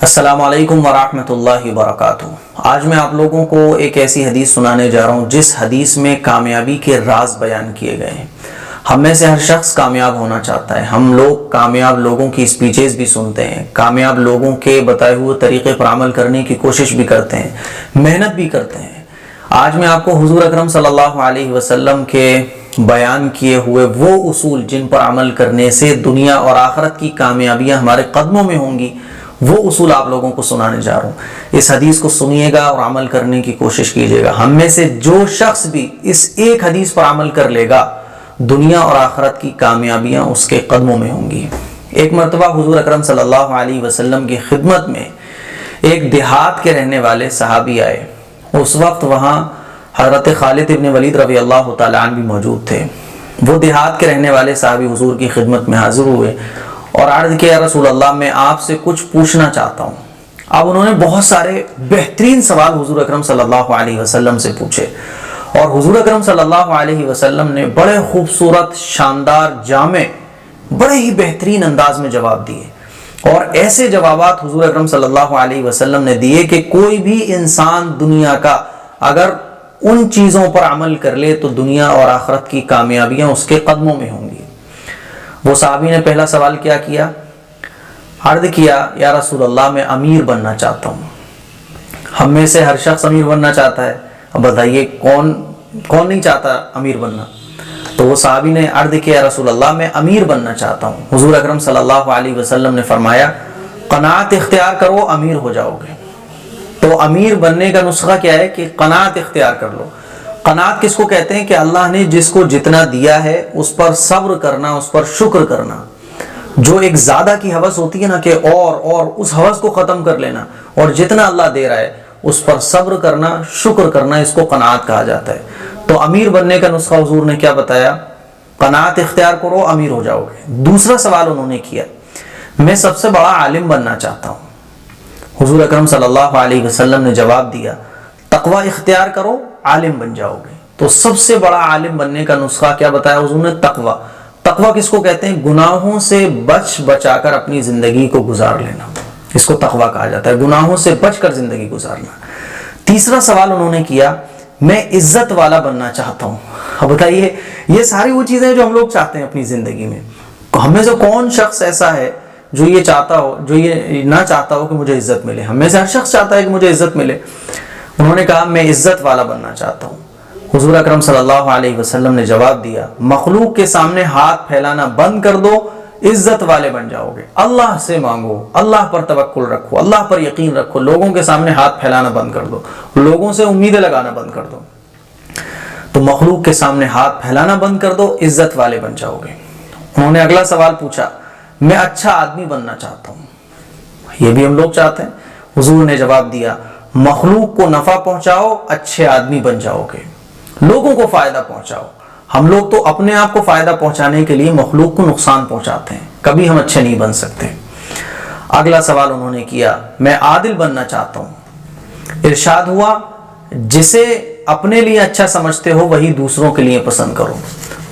السلام علیکم ورحمۃ اللہ وبرکاتہ۔ آج میں آپ لوگوں کو ایک ایسی حدیث سنانے جا رہا ہوں جس حدیث میں کامیابی کے راز بیان کیے گئے ہیں۔ ہم میں سے ہر شخص کامیاب ہونا چاہتا ہے۔ ہم لوگ کامیاب لوگوں کی اسپیچز بھی سنتے ہیں، کامیاب لوگوں کے بتائے ہوئے طریقے پر عمل کرنے کی کوشش بھی کرتے ہیں، محنت بھی کرتے ہیں۔ آج میں آپ کو حضور اکرم صلی اللہ علیہ وسلم کے بیان کیے ہوئے وہ اصول جن پر عمل کرنے سے دنیا اور آخرت کی کامیابیاں ہمارے قدموں میں ہوں گی، وہ اصول آپ لوگوں کو سنانے جا رہا ہوں۔ اس حدیث کو سنیے گا اور عمل کرنے کی کوشش کیجیے گا۔ ہم میں سے جو شخص بھی اس ایک حدیث پر عمل کر لے گا، دنیا اور آخرت کی کامیابیاں اس کے قدموں میں ہوں گی۔ ایک مرتبہ حضور اکرم صلی اللہ علیہ وسلم کی خدمت میں ایک دیہات کے رہنے والے صحابی آئے۔ اس وقت وہاں حضرت خالد ابن ولید رضی اللہ تعالیٰ عنہ بھی موجود تھے۔ وہ دیہات کے رہنے والے صحابی حضور کی خدمت میں حاضر ہوئے اور عرض کیا، یا رسول اللہ میں آپ سے کچھ پوچھنا چاہتا ہوں۔ اب انہوں نے بہت سارے بہترین سوال حضور اکرم صلی اللہ علیہ وسلم سے پوچھے، اور حضور اکرم صلی اللہ علیہ وسلم نے بڑے خوبصورت، شاندار، جامع، بڑے ہی بہترین انداز میں جواب دیے، اور ایسے جوابات حضور اکرم صلی اللہ علیہ وسلم نے دیے کہ کوئی بھی انسان دنیا کا اگر ان چیزوں پر عمل کر لے تو دنیا اور آخرت کی کامیابیاں اس کے قدموں میں ہوں گی۔ وہ صحابی نے پہلا سوال کیا؟ عرض کیا، یا رسول اللہ میں امیر بننا چاہتا ہوں۔ ہم میں سے ہر شخص امیر بننا چاہتا ہے، اب بتائیے کون نہیں چاہتا امیر بننا؟ تو وہ صحابی نے عرض کیا، یا رسول اللہ میں امیر بننا چاہتا ہوں۔ حضور اکرم صلی اللہ علیہ وسلم نے فرمایا، قناعت اختیار کرو، امیر ہو جاؤ گے۔ تو امیر بننے کا نسخہ کیا ہے کہ قناعت اختیار کر لو۔ قناعت کس کو کہتے ہیں؟ کہ اللہ نے جس کو جتنا دیا ہے اس پر صبر کرنا، اس پر شکر کرنا۔ جو ایک زیادہ کی ہوس ہوتی ہے نا کہ اور اس ہوس کو ختم کر لینا، اور جتنا اللہ دے رہا ہے اس پر صبر کرنا، شکر کرنا، اس کو قناعت کہا جاتا ہے۔ تو امیر بننے کا نسخہ حضور نے کیا بتایا؟ قناعت اختیار کرو، امیر ہو جاؤ گے۔ دوسرا سوال انہوں نے کیا، میں سب سے بڑا عالم بننا چاہتا ہوں۔ حضور اکرم صلی اللہ علیہ وسلم نے جواب دیا، تقوی اختیار کرو، عالم بن جاؤ گے۔ تو سب سے بڑا عالم بننے کا نسخہ کیا بتایا حضور نے؟ تقوی۔ تقوی کس کو کہتے ہیں؟ گناہوں سے بچا کر اپنی زندگی کو گزار لینا، اس کو تقوی کہا جاتا ہے، گناہوں سے بچ کر زندگی گزارنا۔ تیسرا سوال انہوں نے کیا، میں عزت والا بننا چاہتا ہوں۔ اب بتائیے، یہ ساری وہ چیزیں جو ہم لوگ چاہتے ہیں اپنی زندگی میں، ہم میں سے کون شخص ایسا ہے جو یہ چاہتا ہو، جو یہ نہ چاہتا ہو کہ مجھے عزت ملے؟ ہم میں سے ہر شخص چاہتا ہے کہ مجھے عزت ملے۔ انہوں نے کہا، میں عزت والا بننا چاہتا ہوں۔ حضور اکرم صلی اللہ علیہ وسلم نے جواب دیا، مخلوق کے سامنے ہاتھ پھیلانا بند کر دو، عزت والے بن جاؤ گے۔ اللہ سے مانگو، اللہ پر توکل رکھو، اللہ پر یقین رکھو، لوگوں کے سامنے ہاتھ پھیلانا بند کر دو، لوگوں سے امیدیں لگانا بند کر دو۔ تو مخلوق کے سامنے ہاتھ پھیلانا بند کر دو، عزت والے بن جاؤ گے۔ انہوں نے اگلا سوال پوچھا، میں اچھا آدمی بننا چاہتا ہوں۔ یہ بھی ہم لوگ چاہتے ہیں۔ حضور نے جواب دیا، مخلوق کو نفع پہنچاؤ، اچھے آدمی بن جاؤ گے، لوگوں کو فائدہ پہنچاؤ۔ ہم لوگ تو اپنے آپ کو فائدہ پہنچانے کے لیے مخلوق کو نقصان پہنچاتے ہیں، کبھی ہم اچھے نہیں بن سکتے۔ اگلا سوال انہوں نے کیا، میں عادل بننا چاہتا ہوں۔ ارشاد ہوا، جسے اپنے لیے اچھا سمجھتے ہو وہی دوسروں کے لیے پسند کرو۔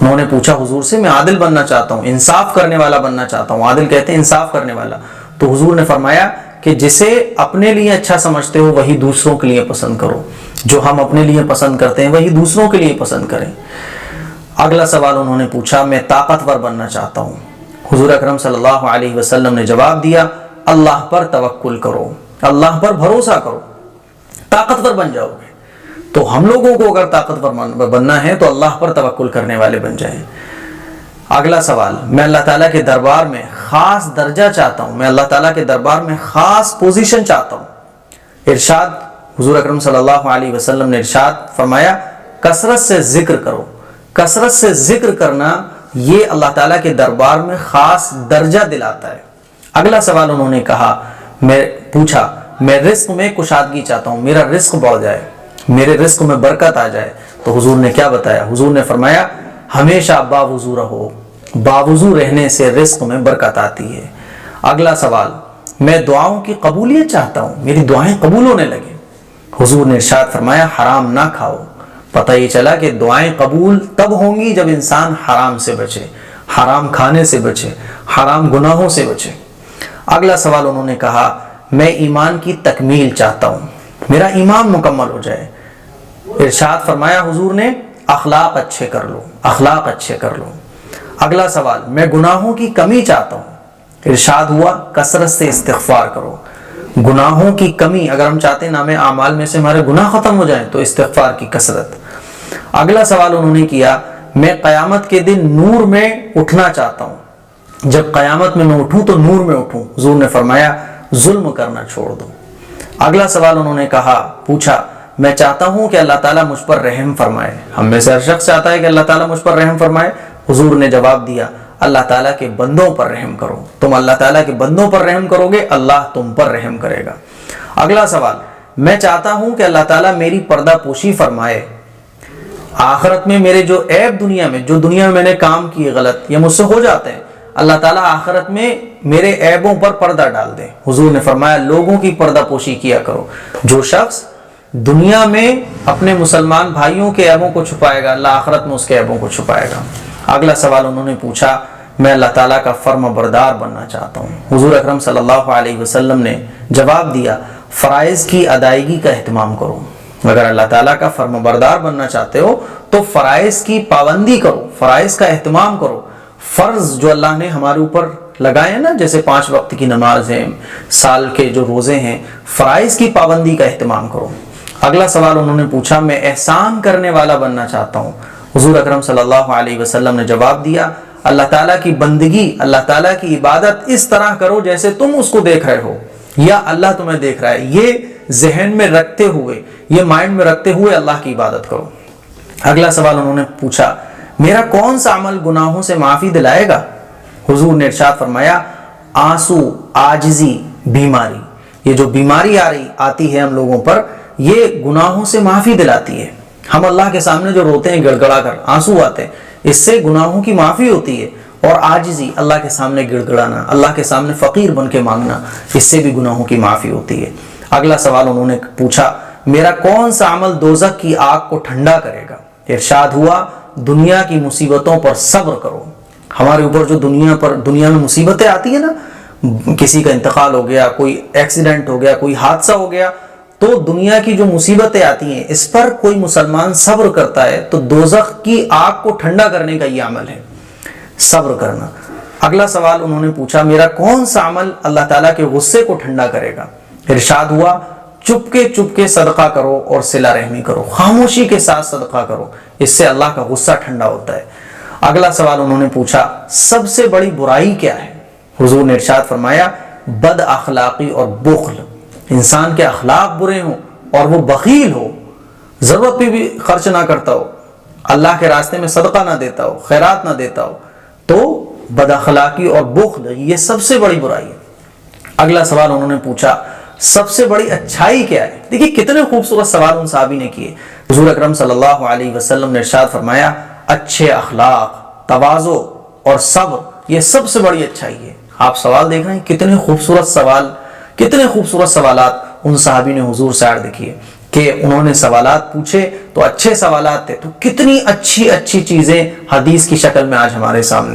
انہوں نے پوچھا حضور سے، میں عادل بننا چاہتا ہوں، انصاف کرنے والا بننا چاہتا ہوں۔ عادل کہتے ہیں انصاف کرنے والا۔ تو حضور نے فرمایا کہ جسے اپنے لیے اچھا سمجھتے ہو وہی دوسروں کے لیے پسند کرو، جو ہم اپنے لیے پسند کرتے ہیں وہی دوسروں کے لیے پسند کریں۔ اگلا سوال انہوں نے پوچھا، میں طاقتور بننا چاہتا ہوں۔ حضور اکرم صلی اللہ علیہ وسلم نے جواب دیا، اللہ پر توکل کرو، اللہ پر بھروسہ کرو، طاقتور بن جاؤ گے۔ تو ہم لوگوں کو اگر طاقتور بننا ہے تو اللہ پر توکل کرنے والے بن جائیں۔ اگلا سوال، میں اللہ تعالیٰ کے دربار میں خاص درجہ چاہتا ہوں، میں اللہ تعالیٰ کے دربار میں خاص پوزیشن چاہتا ہوں۔ ارشاد، حضور اکرم صلی اللہ علیہ وسلم نے ارشاد فرمایا، کثرت سے ذکر کرو۔ کثرت سے ذکر کرنا یہ اللہ تعالیٰ کے دربار میں خاص درجہ دلاتا ہے۔ اگلا سوال انہوں نے کہا، میں رزق میں کشادگی چاہتا ہوں، میرا رزق بڑھ جائے، میرے رزق میں برکت آ جائے۔ تو حضور نے کیا بتایا؟ حضور نے فرمایا، ہمیشہ باوضو رہو، باوضو رہنے سے رزق میں برکت آتی ہے۔ اگلا سوال، میں دعاؤں کی قبولیت چاہتا ہوں، میری دعائیں قبول ہونے لگے۔ حضور نے ارشاد فرمایا، حرام نہ کھاؤ۔ پتہ یہ چلا کہ دعائیں قبول تب ہوں گی جب انسان حرام سے بچے، حرام کھانے سے بچے، حرام گناہوں سے بچے۔ اگلا سوال انہوں نے کہا، میں ایمان کی تکمیل چاہتا ہوں، میرا ایمان مکمل ہو جائے۔ ارشاد فرمایا حضور نے اخلاق اچھے کر لو، اخلاق اچھے کر لو۔ اگلا سوال، میں گناہوں کی کمی چاہتا ہوں۔ ارشاد ہوا کثرت سے استغفار کرو۔ گناہوں کی کمی، اگر ہم چاہتے ہیں نام اعمال میں سے ہمارے گناہ ختم ہو جائیں تو استغفار کی کثرت۔ اگلا سوال انہوں نے کیا، میں قیامت کے دن نور میں اٹھنا چاہتا ہوں، جب قیامت میں اٹھوں تو نور میں اٹھوں۔ حضور نے فرمایا ظلم کرنا چھوڑ دو۔ اگلا سوال انہوں نے پوچھا، میں چاہتا ہوں کہ اللہ تعالیٰ مجھ پر رحم فرمائے۔ ہم میں سے ہر شخص چاہتا ہے کہ اللہ تعالیٰ مجھ پر رحم فرمائے۔ حضور نے جواب دیا، اللہ تعالیٰ کے بندوں پر رحم کرو، تم اللہ تعالیٰ کے بندوں پر رحم کرو گے، اللہ تم پر رحم کرے گا۔ اگلا سوال، میں چاہتا ہوں کہ اللہ تعالیٰ میری پردہ پوشی فرمائے، آخرت میں میرے جو عیب دنیا میں میں نے کام کیے غلط، یہ مجھ سے ہو جاتے ہیں، اللہ تعالیٰ آخرت میں میرے عیبوں پر پردہ ڈال دے۔ حضور نے فرمایا لوگوں کی پردہ پوشی کیا کرو۔ جو شخص دنیا میں اپنے مسلمان بھائیوں کے عیبوں کو چھپائے گا، اللہ آخرت میں اس کے عیبوں کو چھپائے گا۔ اگلا سوال انہوں نے پوچھا، میں اللہ تعالیٰ کا فرما بردار بننا چاہتا ہوں۔ حضور اکرم صلی اللہ علیہ وسلم نے جواب دیا، فرائض کی ادائیگی کا اہتمام کرو۔ اگر اللہ تعالیٰ کا فرما بردار بننا چاہتے ہو تو فرائض کی پابندی کرو، فرائض کا اہتمام کرو۔ فرض جو اللہ نے ہمارے اوپر لگائے ہیں نا، جیسے 5 وقت کی نماز ہے، سال کے جو روزے ہیں، فرائض کی پابندی کا اہتمام کرو۔ اگلا سوال انہوں نے پوچھا، میں احسان کرنے والا بننا چاہتا ہوں۔ حضور اکرم صلی اللہ علیہ وسلم نے جواب دیا، اللہ تعالیٰ کی بندگی، اللہ تعالیٰ کی عبادت اس طرح کرو جیسے تم اس کو دیکھ رہے ہو یا اللہ تمہیں دیکھ رہا ہے، یہ ذہن میں رکھتے ہوئے، یہ مائنڈ میں رکھتے ہوئے اللہ کی عبادت کرو۔ اگلا سوال انہوں نے پوچھا، میرا کون سا عمل گناہوں سے معافی دلائے گا؟ حضور نے ارشاد فرمایا، آنسو، عاجزی، بیماری، یہ جو بیماری آتی ہے ہم لوگوں پر، یہ گناہوں سے معافی دلاتی ہے۔ ہم اللہ کے سامنے جو روتے ہیں گڑ گڑا کر، آنسو آتے ہیں، اس سے گناہوں کی معافی ہوتی ہے۔ اور عاجزی، اللہ کے سامنے گڑ گڑانا، اللہ کے سامنے فقیر بن کے مانگنا، اس سے بھی گناہوں کی معافی ہوتی ہے۔ اگلا سوال انہوں نے پوچھا، میرا کون سا عمل دوزخ کی آگ کو ٹھنڈا کرے گا؟ ارشاد ہوا، دنیا کی مصیبتوں پر صبر کرو۔ ہمارے اوپر جو دنیا میں مصیبتیں آتی ہیں نا، کسی کا انتقال ہو گیا، کوئی ایکسیڈنٹ ہو گیا، کوئی حادثہ ہو گیا، تو دنیا کی جو مصیبتیں آتی ہیں اس پر کوئی مسلمان صبر کرتا ہے تو دوزخ کی آگ کو ٹھنڈا کرنے کا یہ عمل ہے، صبر کرنا۔ اگلا سوال انہوں نے پوچھا، میرا کون سا عمل اللہ تعالیٰ کے غصے کو ٹھنڈا کرے گا؟ ارشاد ہوا، چپ کے صدقہ کرو اور صلہ رحمی کرو، خاموشی کے ساتھ صدقہ کرو، اس سے اللہ کا غصہ ٹھنڈا ہوتا ہے۔ اگلا سوال انہوں نے پوچھا، سب سے بڑی برائی کیا ہے؟ حضور نے ارشاد فرمایا، بد اخلاقی اور بخل، انسان کے اخلاق برے ہوں اور وہ بخیل ہو، ضرورت پہ بھی خرچ نہ کرتا ہو، اللہ کے راستے میں صدقہ نہ دیتا ہو، خیرات نہ دیتا ہو، تو بد اخلاقی اور بخل یہ سب سے بڑی برائی ہے۔ اگلا سوال انہوں نے پوچھا، سب سے بڑی اچھائی کیا ہے؟ دیکھیے کتنے خوبصورت سوال ان صحابی نے کیے۔ حضور اکرم صلی اللہ علیہ وسلم نے ارشاد فرمایا، اچھے اخلاق، تواضع اور صبر یہ سب سے بڑی اچھائی ہے۔ آپ سوال دیکھ رہے ہیں، کتنے خوبصورت سوال، کتنے خوبصورت سوالات ان صحابی نے حضور سے عرض کیے کہ انہوں نے سوالات پوچھے تو اچھے سوالات تھے، تو کتنی اچھی چیزیں حدیث کی شکل میں آج ہمارے سامنے